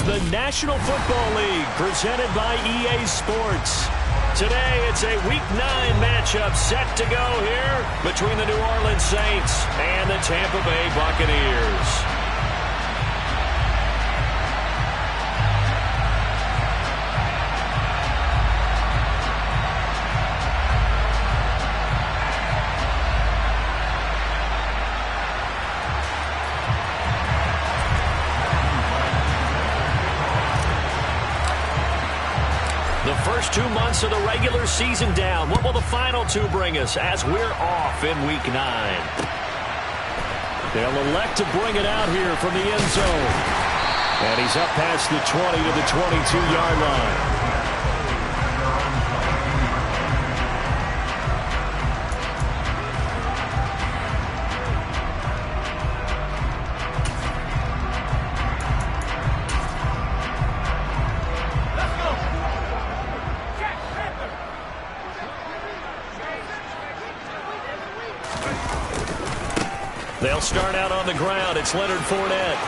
the National Football League, presented by EA Sports. Today, it's a Week 9 matchup set to go here between the New Orleans Saints and the Tampa Bay Buccaneers. The first 2 months of the regular season down. What will the final 2 bring us as we're off in Week 9? They'll elect to bring it out here from the end zone. And he's up past the 20 to the 22-yard line. They'll start out on the ground. It's Leonard Fournette.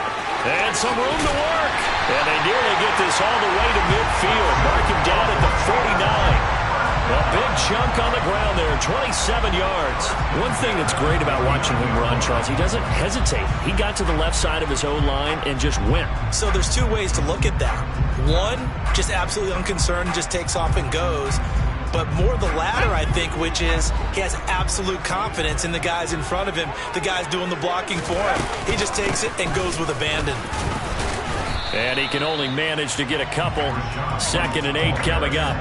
And some room to work. And they nearly get this all the way to midfield. Mark him down at the 49. A big chunk on the ground there, 27 yards. One thing that's great about watching him run, Charles, he doesn't hesitate. He got to the left side of his own line and just went. So there's 2 ways to look at that. One, just absolutely unconcerned, just takes off and goes. But more the latter, I think, which is he has absolute confidence in the guys in front of him, the guys doing the blocking for him. He just takes it and goes with abandon. And he can only manage to get a couple. 2nd and 8 coming up.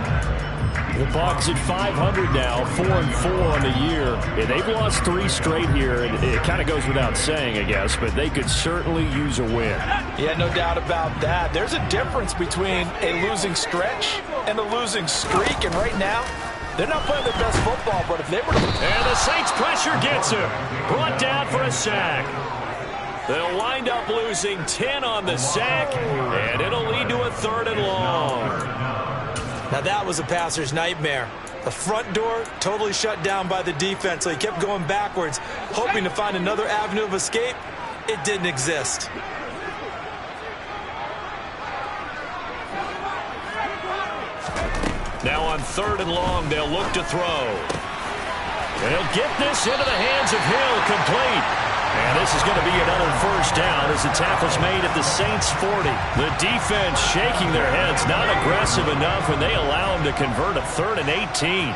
The Bucs at 500 now, 4-4 on the year. And they've lost 3 straight here, and it kind of goes without saying, I guess, but they could certainly use a win. Yeah, no doubt about that. There's a difference between a losing stretch and a losing streak, and right now, they're not playing their best football, but if they were to... And the Saints pressure gets him. Brought down for a sack. They'll wind up losing 10 on the sack, and it'll lead to a 3rd and long. Now that was a passer's nightmare. The front door totally shut down by the defense, so he kept going backwards, hoping to find another avenue of escape. It didn't exist. Now on 3rd and long, they'll look to throw. And he'll get this into the hands of Hill, complete. And this is going to be another 1st down as the tackle's made at the Saints' 40. The defense shaking their heads, not aggressive enough when they allow him to convert a 3rd and 18.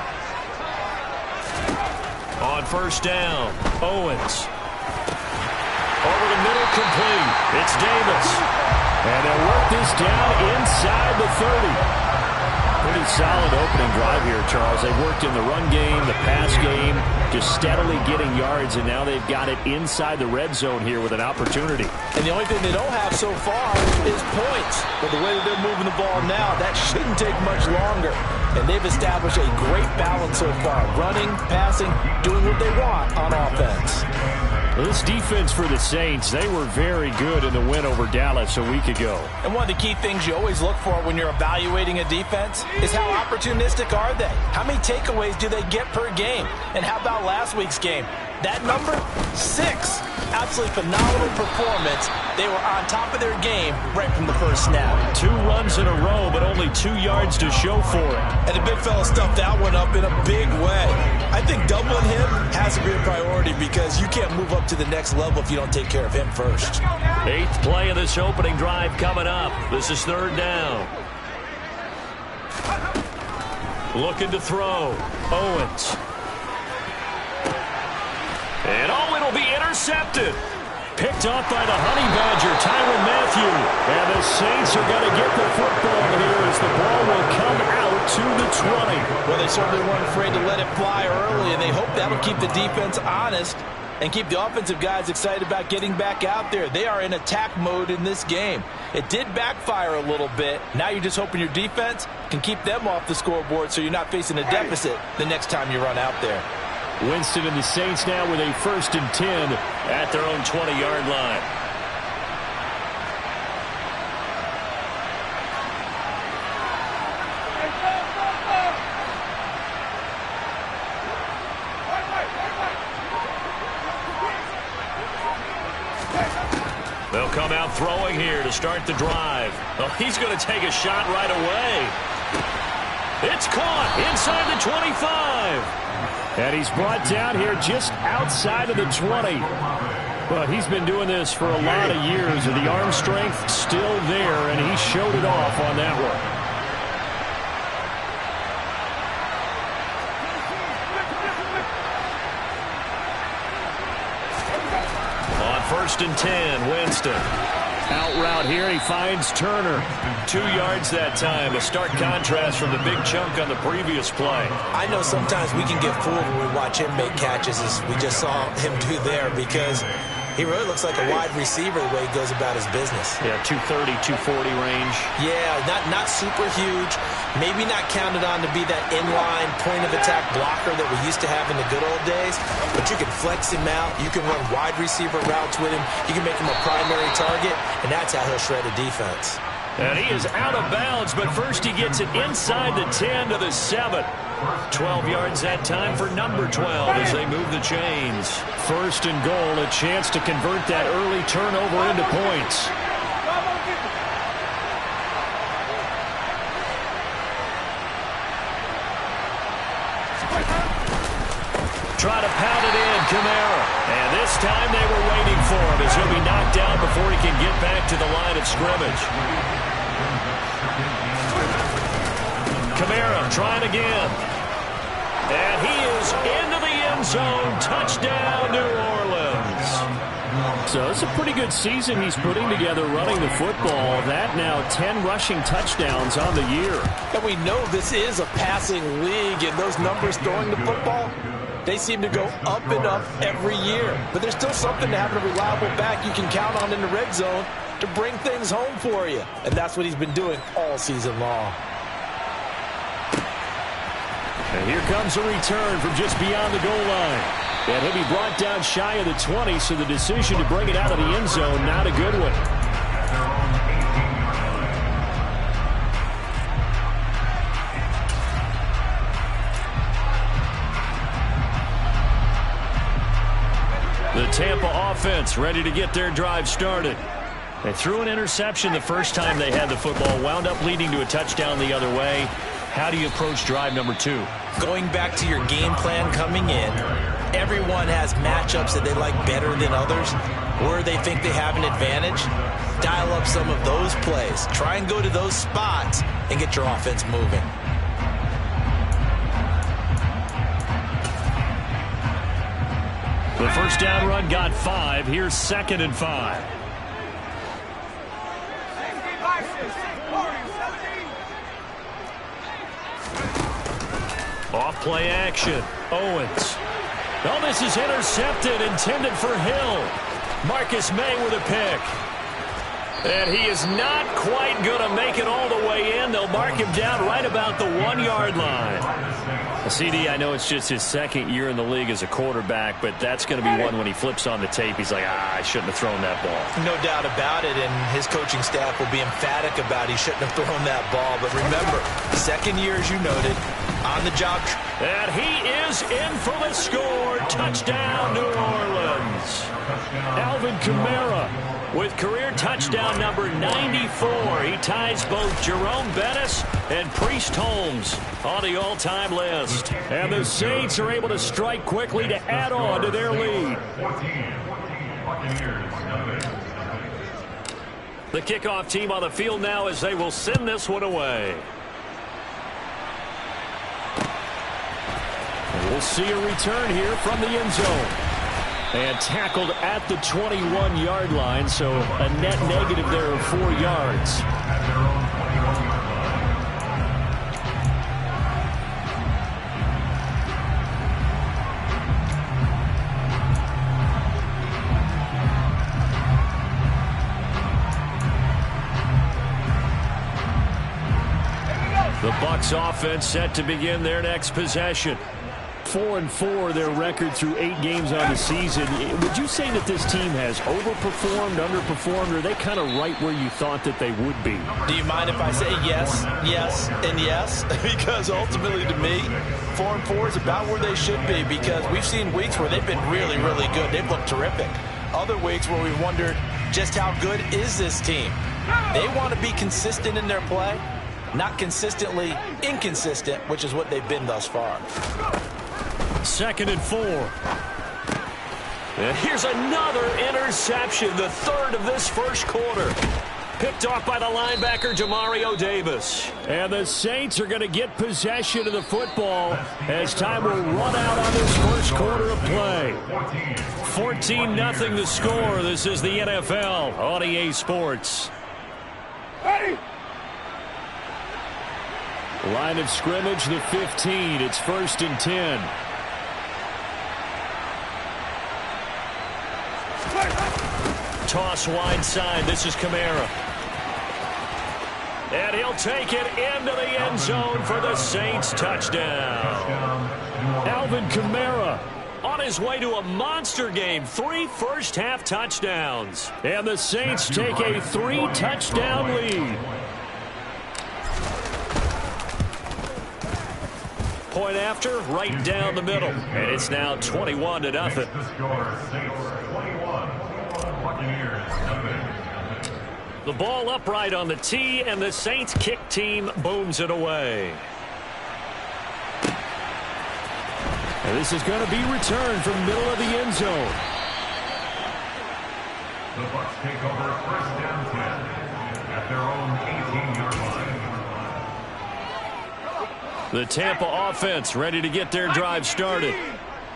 On 1st down, Owens. Over the middle, complete. It's Davis. And they'll work this down inside the 30. Pretty solid opening drive here, Charles. They've worked in the run game, the pass game, just steadily getting yards, and now they've got it inside the red zone here with an opportunity. And the only thing they don't have so far is points. But the way that they're moving the ball now, that shouldn't take much longer. And they've established a great balance so far. Running, passing, doing what they want on offense. Well, this defense for the Saints, they were very good in the win over Dallas a week ago. And one of the key things you always look for when you're evaluating a defense is how opportunistic are they? How many takeaways do they get per game? And how about last week's game? That number, 6. Absolutely phenomenal performance. They were on top of their game right from the first snap. 2 runs in a row, but only 2 yards to show for it. And the big fella stuffed that one up in a big way. I think doubling him has to be a priority because you can't move up to the next level if you don't take care of him first. 8th play of this opening drive coming up. This is 3rd down. Looking to throw. Owens. And it'll be intercepted. Picked off by the Honey Badger, Tyrann Mathieu. And the Saints are going to get the football here as the ball will come out to the 20. Well, they certainly weren't afraid to let it fly early, and they hope that'll keep the defense honest and keep the offensive guys excited about getting back out there. They are in attack mode in this game. It did backfire a little bit. Now you're just hoping your defense can keep them off the scoreboard so you're not facing a deficit the next time you run out there. Winston and the Saints now with a 1st and 10 at their own 20-yard line. They'll come out throwing here to start the drive. Oh, he's going to take a shot right away. It's caught inside the 25. And he's brought down here just outside of the 20. But he's been doing this for a lot of years, and the arm strength still there, and he showed it off on that one. On 1st and 10, Winston. Out route here, he finds Turner. 2 yards that time. A stark contrast from the big chunk on the previous play. I know sometimes we can get fooled when we watch him make catches, as we just saw him do there, because he really looks like a wide receiver the way he goes about his business. Yeah, 230, 240 range. Yeah, not super huge. Maybe not counted on to be that inline point-of-attack blocker that we used to have in the good old days. But you can flex him out. You can run wide receiver routes with him. You can make him a primary target, and that's how he'll shred a defense. And he is out of bounds, but first he gets it inside the 10 to the 7. 12 yards that time for number 12 as they move the chains. 1st and goal, a chance to convert that early turnover into points. Try to pound it in, Kamara. And this time they were waiting for him as he'll be knocked down before he can get back to the line of scrimmage. Kamara trying again. And he is into the end zone. Touchdown, New Orleans. So it's a pretty good season he's putting together running the football. That now 10 rushing touchdowns on the year. And we know this is a passing league, and those numbers throwing the football, they seem to go up and up every year. But there's still something to having a reliable back you can count on in the red zone to bring things home for you. And that's what he's been doing all season long. And here comes a return from just beyond the goal line. And he'll be brought down shy of the 20, so the decision to bring it out of the end zone, not a good one. The Tampa offense ready to get their drive started. They threw an interception the first time they had the football, wound up leading to a touchdown the other way. How do you approach drive number 2? Going back to your game plan coming in, everyone has matchups that they like better than others, where they think they have an advantage. Dial up some of those plays. Try and go to those spots and get your offense moving. The first down run got 5. Here's 2nd and 5. Off play action. Owens. Oh, this is intercepted, intended for Hill. Marcus May with a pick. And he is not quite going to make it all the way in. They'll mark him down right about the 1-yard line. CD, I know it's just his 2nd year in the league as a quarterback, but that's going to be one when he flips on the tape. He's like, I shouldn't have thrown that ball. No doubt about it, and his coaching staff will be emphatic about he shouldn't have thrown that ball. But remember, 2nd year, as you noted, on the job. And he is in for the score. Touchdown, New Orleans. Alvin Kamara with career touchdown number 94. He ties both Jerome Bettis and Priest Holmes on the all-time list. And the Saints are able to strike quickly to add on to their lead. The kickoff team on the field now as they will send this one away. We'll see a return here from the end zone. And tackled at the 21-yard line, so a net negative there of 4 yards. The Bucs offense set to begin their next possession. 4-4 their record through 8 games on the season. Would you say that this team has overperformed, underperformed, or are they kind of right where you thought that they would be? Do you mind if I say yes, yes, and yes? Because ultimately to me, 4-4 is about where they should be, because we've seen weeks where they've been really, really good. They've looked terrific. Other weeks where we wondered just how good is this team. They want to be consistent in their play, not consistently inconsistent, which is what they've been thus far. 2nd and 4. And here's another interception, the third of this first quarter. Picked off by the linebacker, Demario Davis. And the Saints are going to get possession of the football as time will run out on this first quarter of play. 14-0 the score. This is the NFL on EA Sports. Ready? Line of scrimmage, the 15. It's 1st and 10. Toss wide side. This is Kamara. And he'll take it into the end zone for the Saints touchdown. Alvin Kamara on his way to a monster game. 3 first-half touchdowns. And the Saints take a 3-touchdown lead. Point after, right down the middle. And it's now 21-0. The ball upright on the tee, and the Saints kick team booms it away. And this is going to be returned from middle of the end zone. The Bucs take over 1st and 10 at their own 18-yard line. The Tampa offense ready to get their drive started.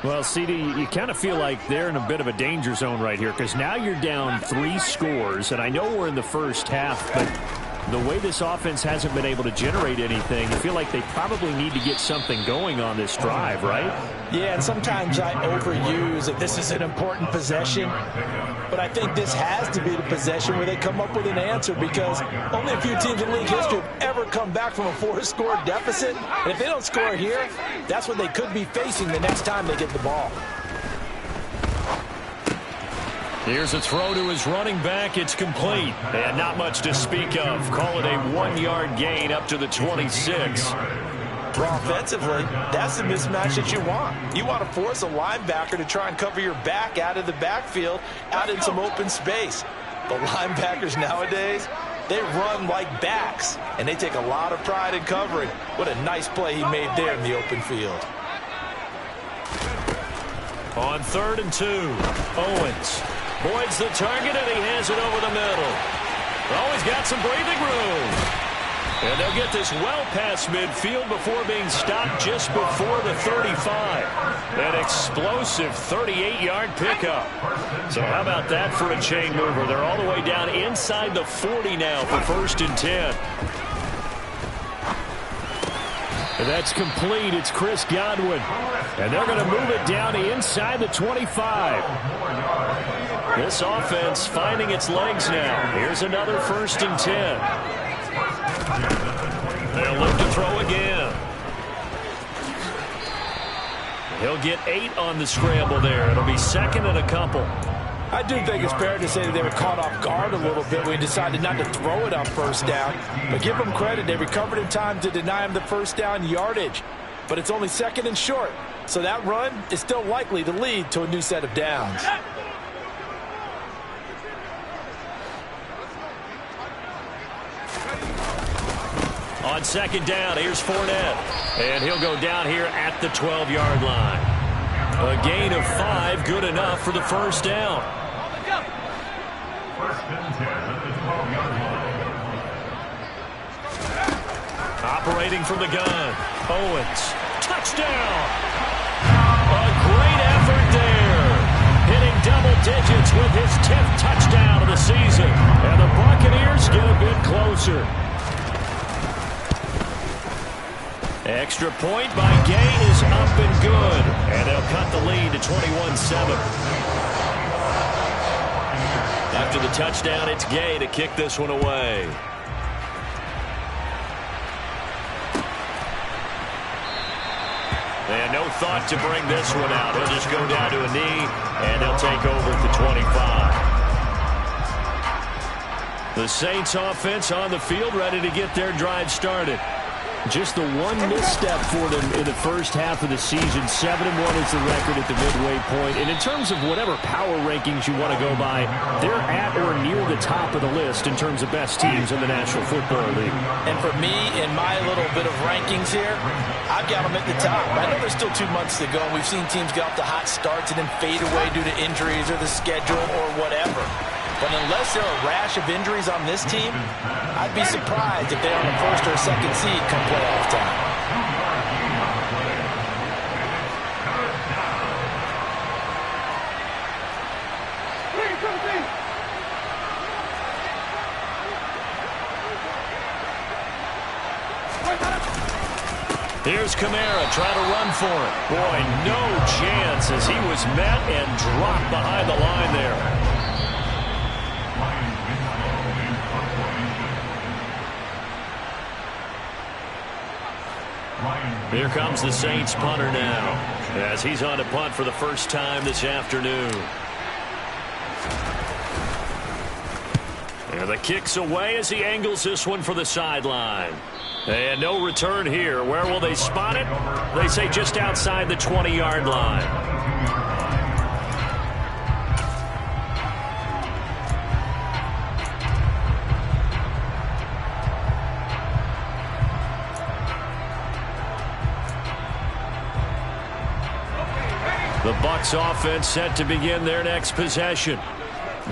Well, CD, you kind of feel like they're in a bit of a danger zone right here because now you're down 3 scores, and I know we're in the first half, but the way this offense hasn't been able to generate anything, you feel like they probably need to get something going on this drive, right? Yeah, and sometimes I overuse that this is an important possession, but I think this has to be the possession where they come up with an answer because only a few teams in league history have ever come back from a 4-score deficit, and if they don't score here, that's what they could be facing the next time they get the ball. Here's a throw to his running back. It's complete. And not much to speak of. Call it a 1-yard gain up to the 26. Well, offensively, that's the mismatch that you want. You want to force a linebacker to try and cover your back out of the backfield, out in some open space. The linebackers nowadays, they run like backs, and they take a lot of pride in covering. What a nice play he made there in the open field. On 3rd and 2, Owens. Boyd's the target, and he has it over the middle. Oh, he's got some breathing room. And they'll get this well past midfield before being stopped just before the 35. An explosive 38-yard pickup. So how about that for a chain mover? They're all the way down inside the 40 now for 1st and 10. And that's complete. It's Chris Godwin. And they're going to move it down inside the 25. This offense finding its legs now. Here's another 1st and 10. They'll look to throw again. He'll get 8 on the scramble there. It'll be 2nd and a couple. I do think it's fair to say that they were caught off guard a little bit when he decided not to throw it on 1st down. But give them credit. They recovered in time to deny him the 1st down yardage. But it's only 2nd and short. So that run is still likely to lead to a new set of downs. On 2nd down, here's Fournette. And he'll go down here at the 12-yard line. A gain of 5, good enough for the 1st down. 1st and 10 at the 12-yard line. Operating from the gun. Owens. Touchdown! A great effort there. Hitting double digits with his 10th touchdown of the season. And the Buccaneers get a bit closer. Extra point by Gay is up and good. And they'll cut the lead to 21-7. After the touchdown, it's Gay to kick this one away. And no thought to bring this one out. He'll just go down to a knee, and he'll take over at the 25. The Saints offense on the field ready to get their drive started. Just the one misstep for them in the first half of the season. 7-1 is the record at the midway point. And in terms of whatever power rankings you want to go by, they're at or near the top of the list in terms of best teams in the National Football League. And for me, in my little bit of rankings here, I've got them at the top. I know there's still 2 months to go, and we've seen teams get off to hot starts and then fade away due to injuries or the schedule or whatever. But unless there are a rash of injuries on this team, I'd be surprised if they're on the first or second seed come playoff time. Here's Kamara trying to run for it. Boy, no chance as he was met and dropped behind the line there. Here comes the Saints punter now as he's on to punt for the first time this afternoon. And the kick's away as he angles this one for the sideline. And no return here. Where will they spot it? They say just outside the 20-yard line. The Bucs offense set to begin their next possession.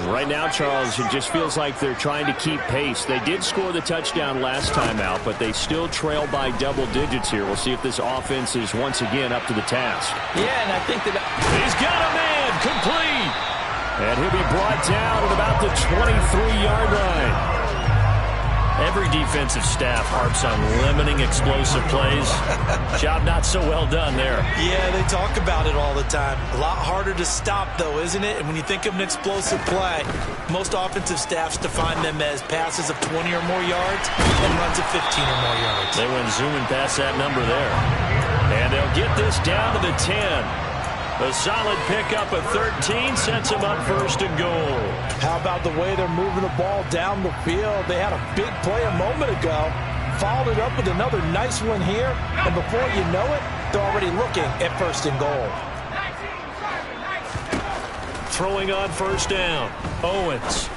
Right now, Charles, it just feels like they're trying to keep pace. They did score the touchdown last time out, but they still trail by double digits here. We'll see if this offense is once again up to the task. Yeah, and I think that he's got a man complete. And he'll be brought down at about the 23-yard line. Every defensive staff harps on limiting explosive plays. Job not so well done there. Yeah, they talk about it all the time. A lot harder to stop, though, isn't it? And when you think of an explosive play, most offensive staffs define them as passes of 20 or more yards and runs of 15 or more yards. They went zooming past that number there. And they'll get this down to the 10. A solid pickup of 13 sets them up first and goal. How about the way they're moving the ball down the field? They had a big play a moment ago. Followed it up with another nice one here. And before you know it, they're already looking at first and goal. Throwing on first down. Owens.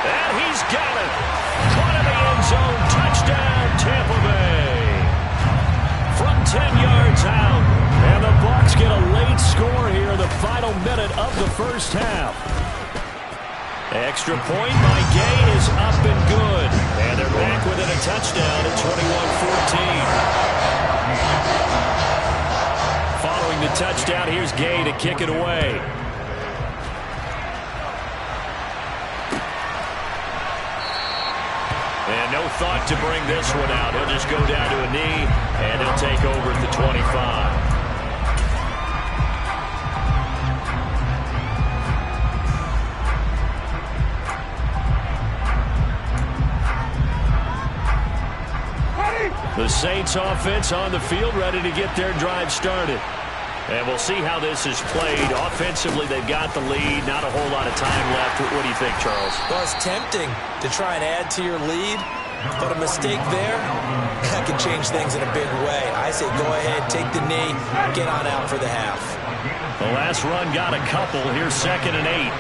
And he's got it. Caught in the end zone. Touchdown, Tampa Bay. From 10 yards out. And the Bucs get a late score here, the final minute of the first half. Extra point by Gay is up and good. And they're back within a touchdown at 21-14. Following the touchdown, here's Gay to kick it away. And no thought to bring this one out. He'll just go down to a knee, and he'll take over at the 25. The Saints offense on the field, ready to get their drive started. And we'll see how this is played. Offensively, they've got the lead. Not a whole lot of time left. What do you think, Charles? Well, it's tempting to try and add to your lead, but a mistake there, that can change things in a big way. I say go ahead, take the knee, get on out for the half. The last run got a couple. Here's 2nd and 8.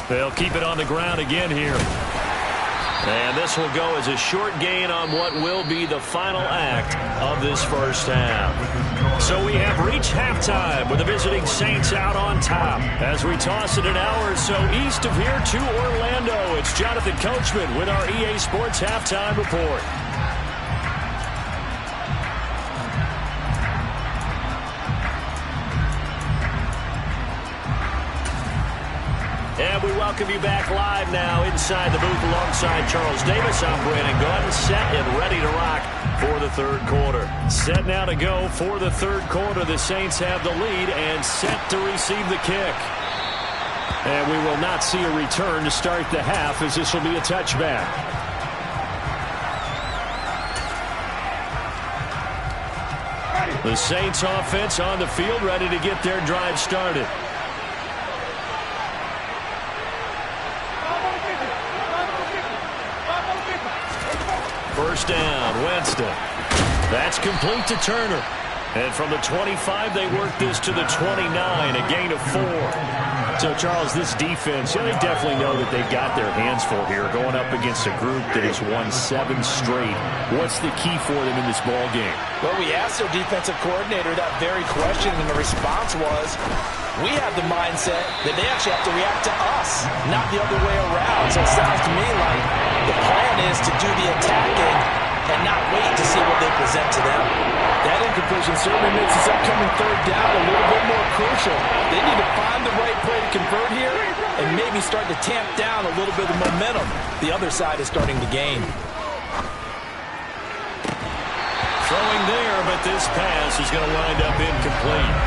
They'll keep it on the ground again here. And this will go as a short gain on what will be the final act of this first half. So we have reached halftime with the visiting Saints out on top. As we toss it an hour or so east of here to Orlando, it's Jonathan Coachman with our EA Sports Halftime Report. And we welcome you back live now inside the booth alongside Charles Davis. I'm Brandon Gaudin, set and ready to rock for the third quarter. Set now to go for the third quarter. The Saints have the lead and set to receive the kick. And we will not see a return to start the half, as this will be a touchback. The Saints offense on the field, ready to get their drive started. First down, Winston. That's complete to Turner. And from the 25, they work this to the 29, a gain of 4. So, Charles, this defense, they definitely know that they've got their hands full here, going up against a group that has won 7 straight. What's the key for them in this ball game? Well, we asked their defensive coordinator that very question, and the response was, we have the mindset that they actually have to react to us, not the other way around. So it sounds to me like the plan is to do the attacking and not wait to see what they present to them. That incompletion certainly makes this upcoming third down a little bit more crucial. They need to find the right play to convert here and maybe start to tamp down a little bit of momentum the other side is starting to gain. Throwing there, but this pass is going to wind up incomplete.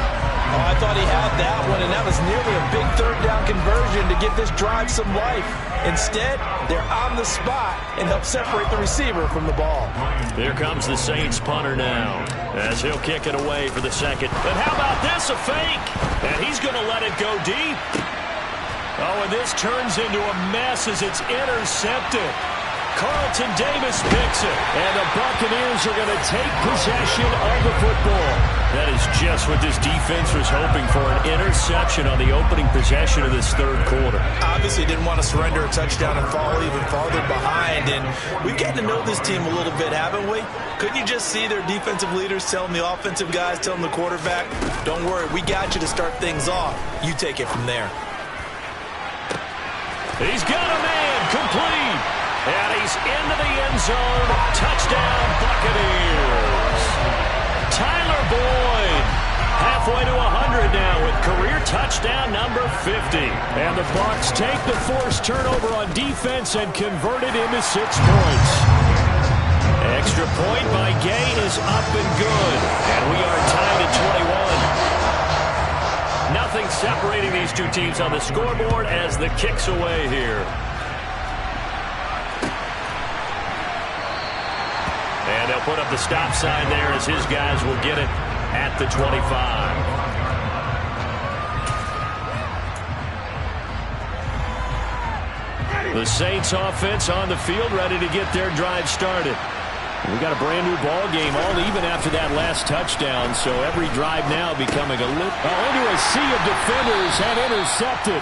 Oh, I thought he had that one, and that was nearly a big third down conversion to give this drive some life. Instead, they're on the spot and help separate the receiver from the ball. Here comes the Saints punter now, as he'll kick it away for the second. But how about this, a fake? And he's going to let it go deep. Oh, and this turns into a mess as it's intercepted. Carlton Davis picks it, and the Buccaneers are going to take possession of the football. That is just what this defense was hoping for, an interception on the opening possession of this third quarter. Obviously didn't want to surrender a touchdown and fall even farther behind, and we've gotten to know this team a little bit, haven't we? Couldn't you just see their defensive leaders telling the offensive guys, telling the quarterback, don't worry, we got you to start things off. You take it from there. He's got a man, complete. And he's into the end zone. Touchdown, Buccaneers. Tyler Boyd, halfway to 100 now with career touchdown number 50. And the Bucs take the forced turnover on defense and convert it into 6 points. Extra point by Gay is up and good. And we are tied at 21. Nothing separating these two teams on the scoreboard as the kick's away here. And they'll put up the stop sign there as his guys will get it at the 25. The Saints offense on the field, ready to get their drive started. We got a brand new ball game, all even after that last touchdown. So every drive now becoming into a sea of defenders and intercepted.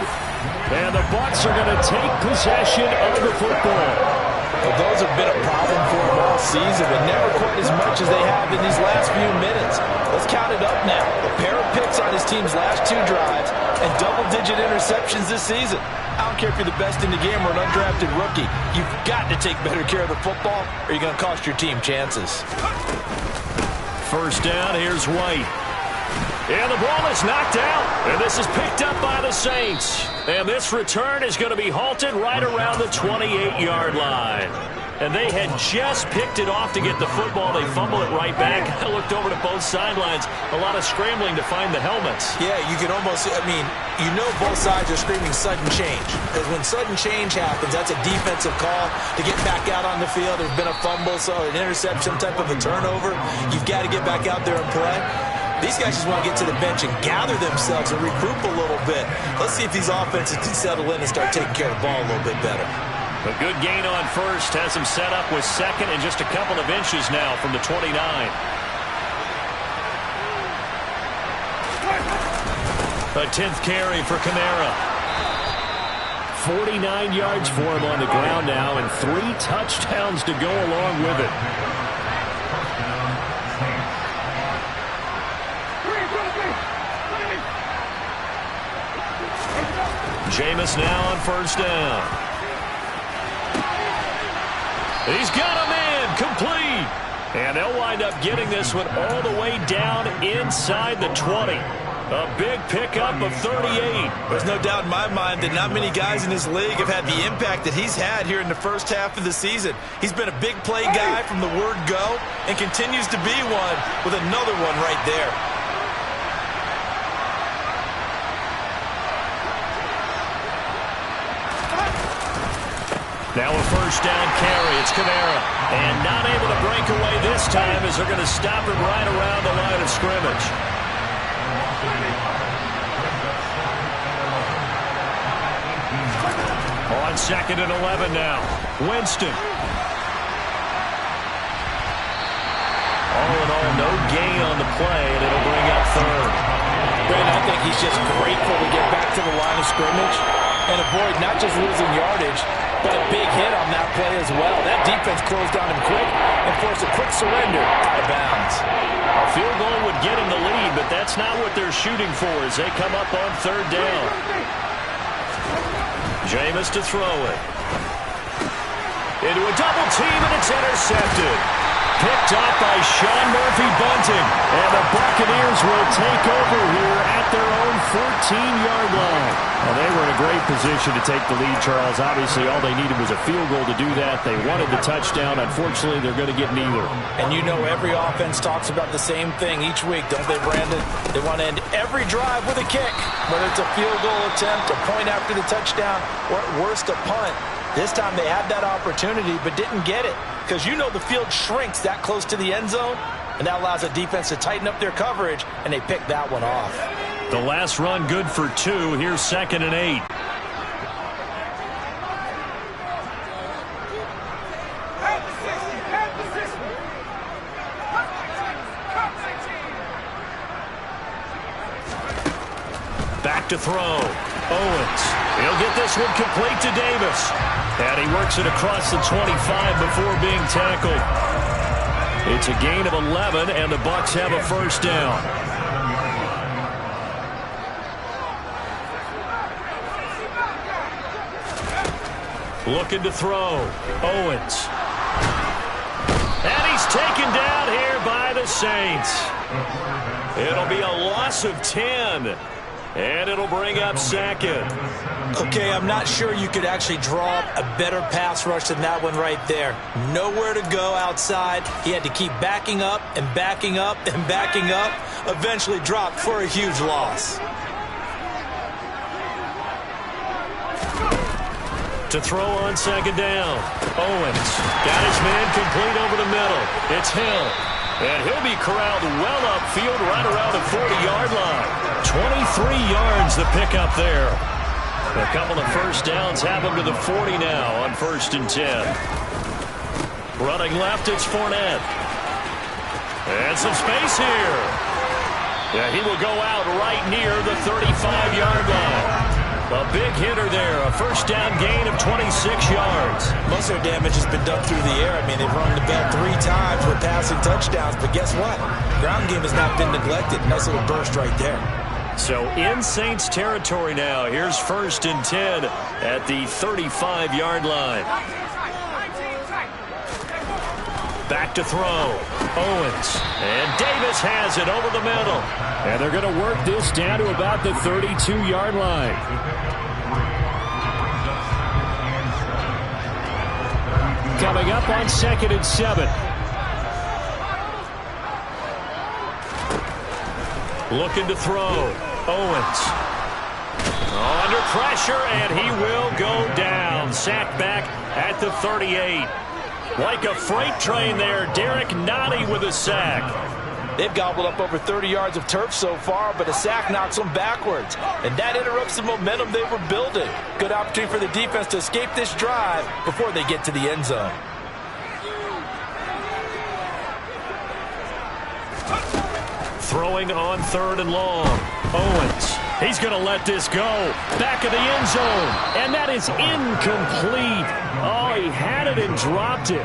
And the Bucs are going to take possession of the football. Well, those have been a problem for them all season, but never quite as much as they have in these last few minutes. Let's count it up now. A pair of picks on his team's last 2 drives and double-digit interceptions this season. I don't care if you're the best in the game or an undrafted rookie. You've got to take better care of the football or you're going to cost your team chances. First down, here's White. And the ball is knocked out, and this is picked up by the Saints. And this return is going to be halted right around the 28-yard line. And they had just picked it off to get the football. They fumble it right back. I looked over to both sidelines. A lot of scrambling to find the helmets. Yeah, you can almost, you know both sides are screaming sudden change. Because when sudden change happens, that's a defensive call to get back out on the field. There's been a fumble, so an interception, some type of a turnover. You've got to get back out there and play. These guys just want to get to the bench and gather themselves and regroup a little bit. Let's see if these offenses can settle in and start taking care of the ball a little bit better. A good gain on first has him set up with second and just a couple of inches now from the 29. A 10th carry for Kamara. 49 yards for him on the ground now and 3 touchdowns to go along with it. Jameis now on first down. He's got a man, complete. And they'll wind up getting this one all the way down inside the 20. A big pickup of 38. There's no doubt in my mind that not many guys in this league have had the impact that he's had here in the first half of the season. He's been a big play guy from the word go and continues to be one with another one right there. Now a first down carry. It's Kamara. And not able to break away this time as they're going to stop him right around the line of scrimmage. On 2nd and 11 now. Winston. All in all, no gain on the play, and it'll bring up 3rd. Brandon, I think he's just grateful to get back to the line of scrimmage and avoid not just losing yardage, but a big hit on that play as well. That defense closed down him quick and forced a quick surrender out of bounds. A field goal would get him the lead, but that's not what they're shooting for as they come up on 3rd down. Jameis to throw it. Into a double team, and it's intercepted. Picked up by Sean Murphy-Bunting. And the Buccaneers will take over here at their own 14-yard line. Well, they were in a great position to take the lead, Charles. Obviously, all they needed was a field goal to do that. They wanted the touchdown. Unfortunately, they're going to get neither. And you know every offense talks about the same thing each week, don't they, Brandon? They want to end every drive with a kick, whether it's a field goal attempt, a point after the touchdown, or at worst, a punt. This time they had that opportunity but didn't get it because you know the field shrinks that close to the end zone, and that allows the defense to tighten up their coverage, and they picked that one off. The last run good for 2. Here's 2nd and 8. Back to throw. Owens. He'll get this one complete to Davis. And he works it across the 25 before being tackled. It's a gain of 11, and the Bucs have a first down. Looking to throw. Owens. And he's taken down here by the Saints. It'll be a loss of 10. And it'll bring up 2nd. Okay, I'm not sure you could actually draw up a better pass rush than that one right there. Nowhere to go outside. He had to keep backing up and backing up and backing up. Eventually dropped for a huge loss. To throw on 2nd down. Owens got his man complete over the middle. It's Hill. And he'll be corralled well upfield right around the 40-yard line. 23 yards to pick up there. A couple of first downs have him to the 40 now on 1st and 10. Running left, it's Fournette. And some space here. Yeah, he will go out right near the 35-yard line. A big hitter there, a first down gain of 26 yards. Most of their damage has been done through the air. I mean, they've rung the bell 3 times with passing touchdowns, but guess what? Ground game has not been neglected. Nice little burst right there. So in Saints territory now. Here's 1st and 10 at the 35-yard line. Back to throw. Owens. And Davis has it over the middle. And they're going to work this down to about the 32-yard line. Coming up on 2nd and 7. Looking to throw. Owens. Under pressure, and he will go down. Sacked back at the 38. Like a freight train there, Derek Nottie with a sack. They've gobbled up over 30 yards of turf so far, but a sack knocks them backwards. And that interrupts the momentum they were building. Good opportunity for the defense to escape this drive before they get to the end zone. Throwing on 3rd and long. Owens. He's going to let this go. Back of the end zone. And that is incomplete. Oh, he had it and dropped it.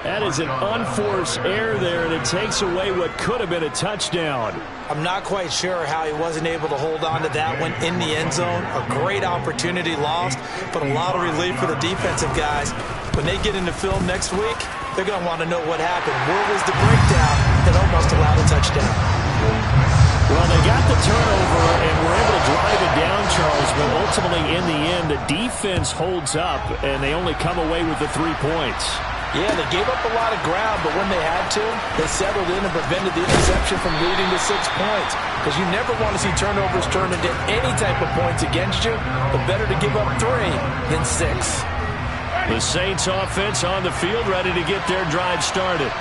That is an unforced error there, and it takes away what could have been a touchdown. I'm not quite sure how he wasn't able to hold on to that one in the end zone. A great opportunity lost, but a lot of relief for the defensive guys. When they get into film next week, they're going to want to know what happened. Where was the breakdown that almost allowed a touchdown? Well, they got the turnover but ultimately in the end, the defense holds up, and they only come away with the 3 points. Yeah, they gave up a lot of ground, but when they had to, they settled in and prevented the interception from leading to 6 points. Because you never want to see turnovers turn into any type of points against you, but better to give up 3 than 6. The Saints offense on the field, ready to get their drive started.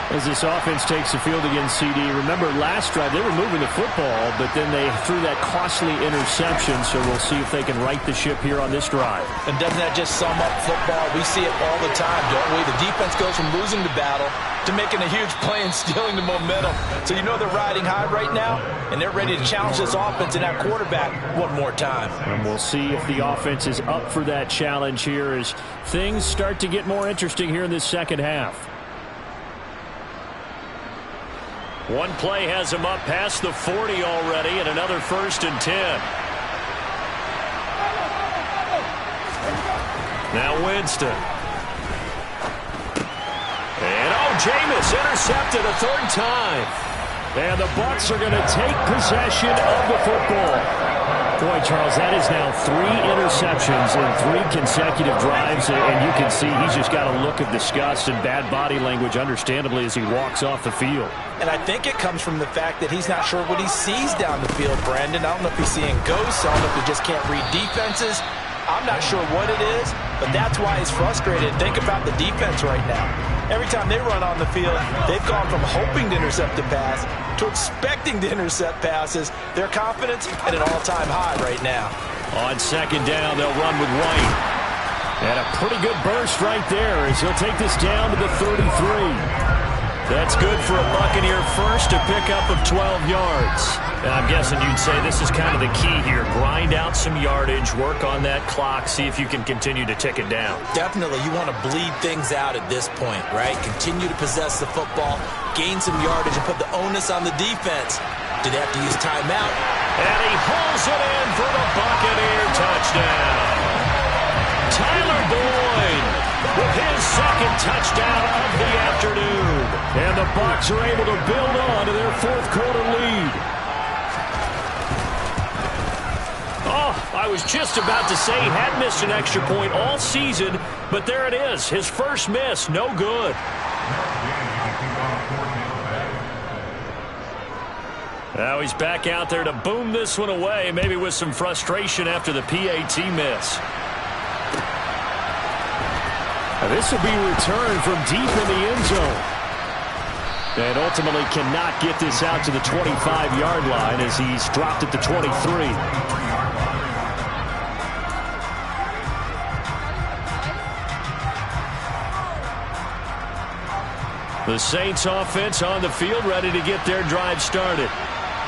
As this offense takes the field against CD, remember last drive they were moving the football, but then they threw that costly interception, so we'll see if they can right the ship here on this drive. And doesn't that just sum up football? We see it all the time, don't we? The defense goes from losing the battle to making a huge play and stealing the momentum. So you know they're riding high right now, and they're ready to challenge this offense and that quarterback one more time. And we'll see if the offense is up for that challenge here as things start to get more interesting here in this second half. One play has him up past the 40 already, and another 1st and 10. Now Winston. And Jameis intercepted a 3rd time. And the Bucs are going to take possession of the football. Boy, Charles, that is now 3 interceptions in 3 consecutive drives, and you can see he's just got a look of disgust and bad body language, understandably, as he walks off the field. And I think it comes from the fact that he's not sure what he sees down the field, Brandon. I don't know if he's seeing ghosts. I don't know if he just can't read defenses. I'm not sure what it is, but that's why he's frustrated. Think about the defense right now. Every time they run on the field, they've gone from hoping to intercept a pass to expecting to intercept passes. Their confidence at an all-time high right now. On 2nd down, they'll run with White. And a pretty good burst right there as he'll take this down to the 33. That's good for a Buccaneer first, a pickup of 12 yards. And I'm guessing you'd say this is kind of the key here. Grind out some yardage, work on that clock, see if you can continue to tick it down. Definitely, you want to bleed things out at this point, right? Continue to possess the football, gain some yardage, and put the onus on the defense. Do they have to use timeout? And he pulls it in for the Buccaneer touchdown. Tyler Boyd with his 2nd touchdown of the afternoon. And the Bucs are able to build on to their 4th quarter lead. I was just about to say he had missed an extra point all season, but there it is. His first miss, no good. Now he's back out there to boom this one away, maybe with some frustration after the PAT miss. Now this will be returned from deep in the end zone. And ultimately cannot get this out to the 25-yard line as he's dropped at the 23. The Saints offense on the field, ready to get their drive started.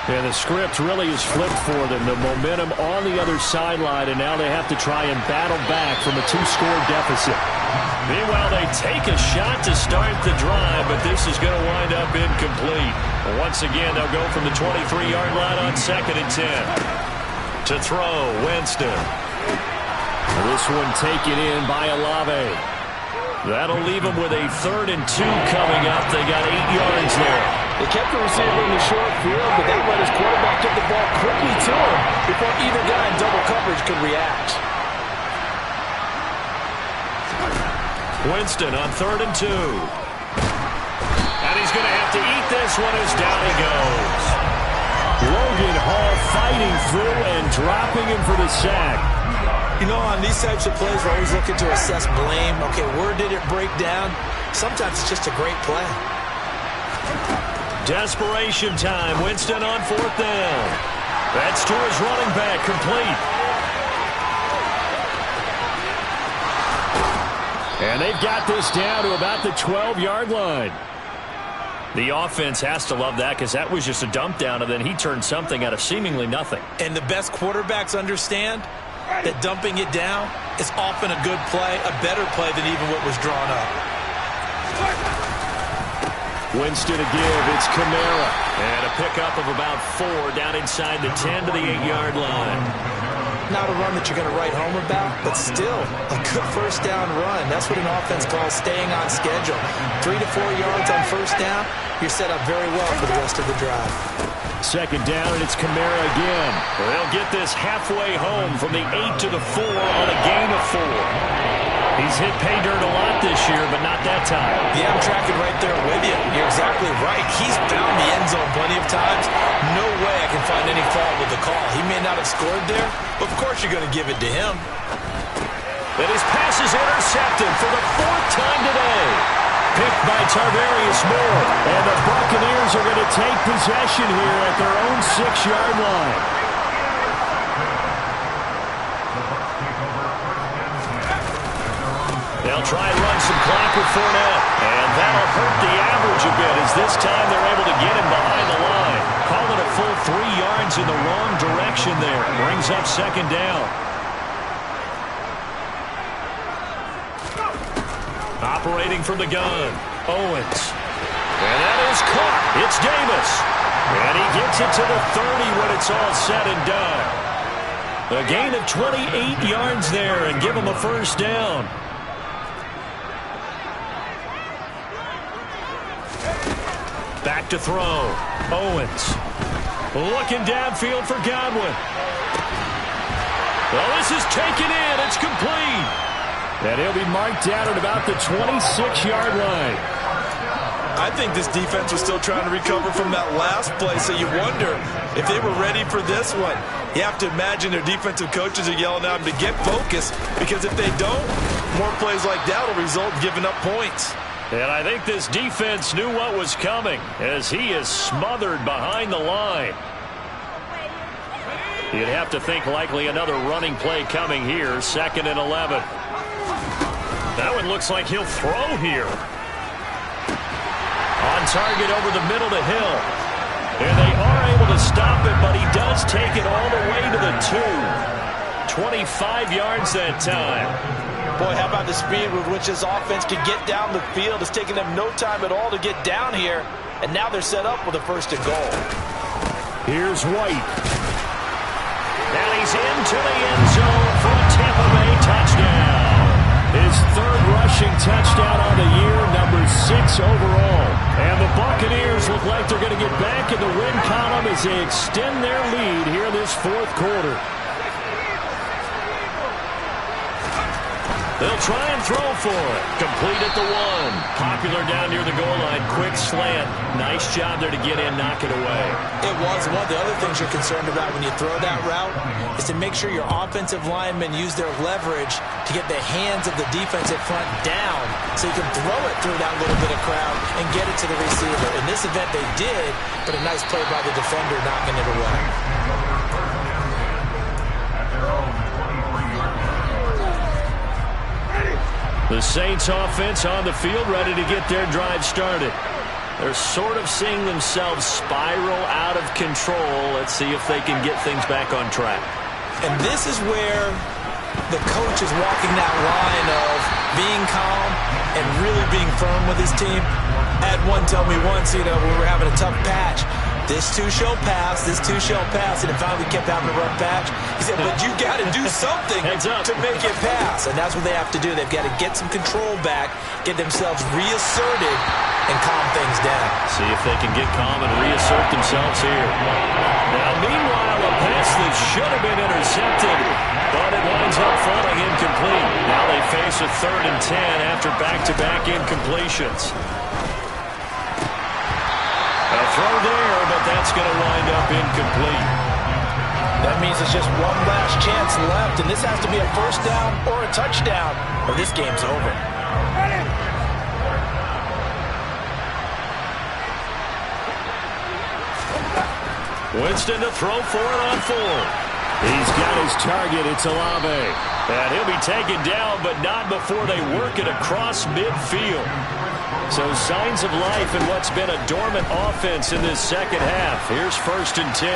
And the script really is flipped for them. The momentum on the other sideline, and now they have to try and battle back from a 2-score deficit. Meanwhile, they take a shot to start the drive, but this is going to wind up incomplete. Once again, they'll go from the 23-yard line on 2nd and 10. To throw, Winston. This one taken in by Olave. That'll leave them with a 3rd and 2 coming up. They got 8 yards there. They kept the receiver in the short field, but that let his quarterback get the ball quickly to him before either guy in double coverage could react. Winston on 3rd and 2. And he's going to have to eat this one as down he goes. Logan Hall fighting through and dropping him for the sack. You know, on these types of plays, we're always looking to assess blame. Okay, where did it break down? Sometimes it's just a great play. Desperation time. Winston on 4th down. That's to his running back, complete. And they've got this down to about the 12-yard line. The offense has to love that because that was just a dump down, and then he turned something out of seemingly nothing. And the best quarterbacks understand that dumping it down is often a good play, a better play than even what was drawn up. Winston to give. It's Kamara. And a pickup of about 4 down inside the 10 to the 8-yard line. Not a run that you're going to write home about, but still a good 1st down run. That's what an offense calls staying on schedule. 3 to 4 yards on 1st down, you're set up very well for the rest of the drive. Second down, and it's Kamara again. They'll get this halfway home from the 8 to the 4 on a gain of 4. He's hit pay dirt a lot this year, but not that time. Yeah, I'm tracking right there with you. You're exactly right. He's found the end zone plenty of times. No way I can find any fault with the call. He may not have scored there, but of course you're going to give it to him. And his pass is intercepted for the 4th time today. Picked by Tarvarius Moore. And the Buccaneers are going to take possession here at their own 6-yard line. They'll try and run some clock with Fournette. And that'll hurt the average a bit as this time they're able to get him behind the line. Call it a full 3 yards in the wrong direction there. Brings up second down. Operating from the gun, Owens. And that is caught. It's Davis. And he gets it to the 30 when it's all said and done. A gain of 28 yards there and give him a first down. Back to throw. Owens. Looking downfield for Godwin. Well, this is taken in. It's complete. And he'll be marked down at about the 26-yard line. I think this defense was still trying to recover from that last play, so you wonder if they were ready for this one. You have to imagine their defensive coaches are yelling at them to get focused, because if they don't, more plays like that will result in giving up points. And I think this defense knew what was coming as he is smothered behind the line. You'd have to think likely another running play coming here, 2nd and 11. That one looks like he'll throw here. On target over the middle to Hill. And they are able to stop it, but he does take it all the way to the 2. 25 yards that time. Boy, how about the speed with which this offense can get down the field? It's taken them no time at all to get down here. And now they're set up with a 1st and goal. Here's White. And he's into the end zone for a Tampa Bay touchdown. His 3rd rushing touchdown on the year, number 6 overall. And the Buccaneers look like they're going to get back in the win column as they extend their lead here this 4th quarter. They'll try and throw for it. Complete at the 1. Popular down near the goal line. Quick slant. Nice job there to get in, knock it away. It was. One of the other things you're concerned about when you throw that route is to make sure your offensive linemen use their leverage to get the hands of the defensive front down so you can throw it through that little bit of crowd and get it to the receiver. In this event, they did, but a nice play by the defender knocking it away. The Saints offense on the field, ready to get their drive started. They're sort of seeing themselves spiral out of control. Let's see if they can get things back on track. And this is where the coach is walking that line of being calm and really being firm with his team. I had one tell me once, we were having a tough patch. This too shall pass, this too shall pass. And finally we kept having a rough patch. He said, but you got to do something to make it pass. And that's what they have to do. They've got to get some control back, get themselves reasserted, and calm things down. See if they can get calm and reassert themselves here. Now, meanwhile, a pass that should have been intercepted, but it winds up falling incomplete. Now they face a 3rd and 10 after back-to-back incompletions. A throw there, but that's going to wind up incomplete. That means it's just one last chance left, and this has to be a 1st down or a touchdown, or this game's over. Winston to throw for it on 4. He's got his target. It's Olave. And he'll be taken down, but not before they work it across midfield. So signs of life in what's been a dormant offense in this 2nd half. Here's 1st and 10.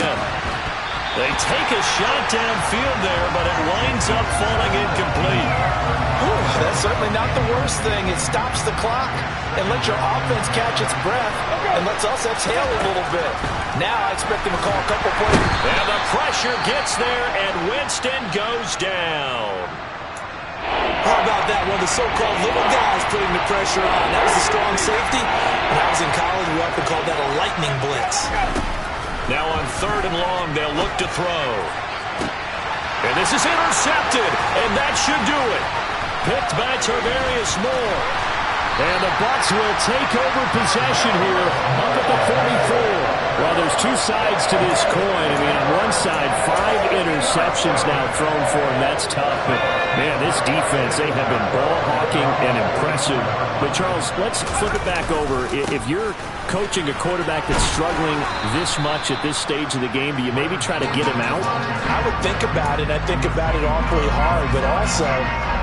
They take a shot downfield there, but it winds up falling incomplete. That's certainly not the worst thing. It stops the clock and lets your offense catch its breath and lets us exhale a little bit. Now I expect them to call a couple plays. And the pressure gets there, and Winston goes down. How about that? One of the so-called little guys putting the pressure on. That was a strong safety. When I was in college, we often called that a lightning blitz. Now on 3rd and long, they'll look to throw. And this is intercepted, and that should do it. Picked by Tarvarius Moore. And the Bucs will take over possession here up at the 44. Well, there's two sides to this coin. I mean, on one side, 5 interceptions now thrown for him. That's tough. But, man, this defense, they have been ball hawking and impressive. But, Charles, let's flip it back over. If you're coaching a quarterback that's struggling this much at this stage of the game, do you maybe try to get him out? I would think about it. I think about it awfully hard. But also,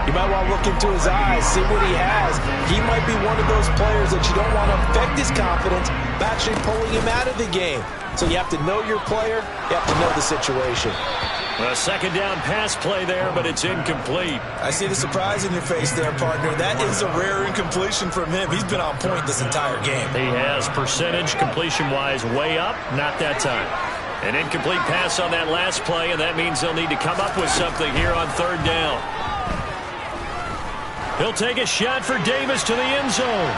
you might want to look into his eyes, see what he has. He might be one of those players that you don't want to affect his confidence by actually pulling him out of the game. So you have to know your player. You have to know the situation. A second down pass play there, but it's incomplete. I see the surprise in your face there, partner. That is a rare incompletion from him. He's been on point this entire game. He has percentage completion-wise way up, not that time. An incomplete pass on that last play, and that means they'll need to come up with something here on 3rd down. He'll take a shot for Davis to the end zone.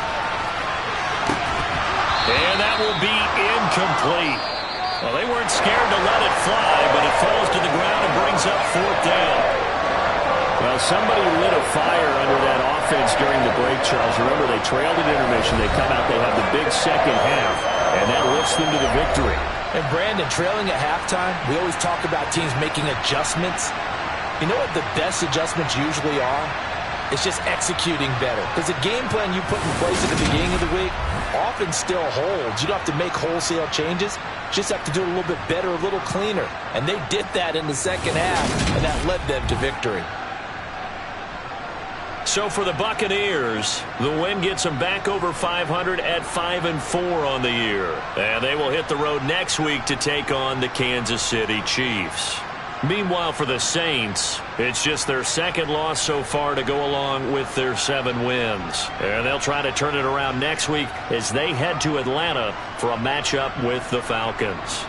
And that will be incomplete. Well, they weren't scared to let it fly, but it falls to the ground and brings up 4th down. Well, somebody lit a fire under that offense during the break, Charles. Remember, they trailed at intermission. They come out, they have the big second half, and that lifts them to the victory. And, Brandon, trailing at halftime, we always talk about teams making adjustments. You know what the best adjustments usually are? It's just executing better. Because the game plan you put in place at the beginning of the week often still holds. You don't have to make wholesale changes. You just have to do it a little bit better, a little cleaner. And they did that in the second half, and that led them to victory. So for the Buccaneers, the win gets them back over 500 at 5-4 on the year. And they will hit the road next week to take on the Kansas City Chiefs. Meanwhile, for the Saints, it's just their second loss so far to go along with their 7 wins. And they'll try to turn it around next week as they head to Atlanta for a matchup with the Falcons.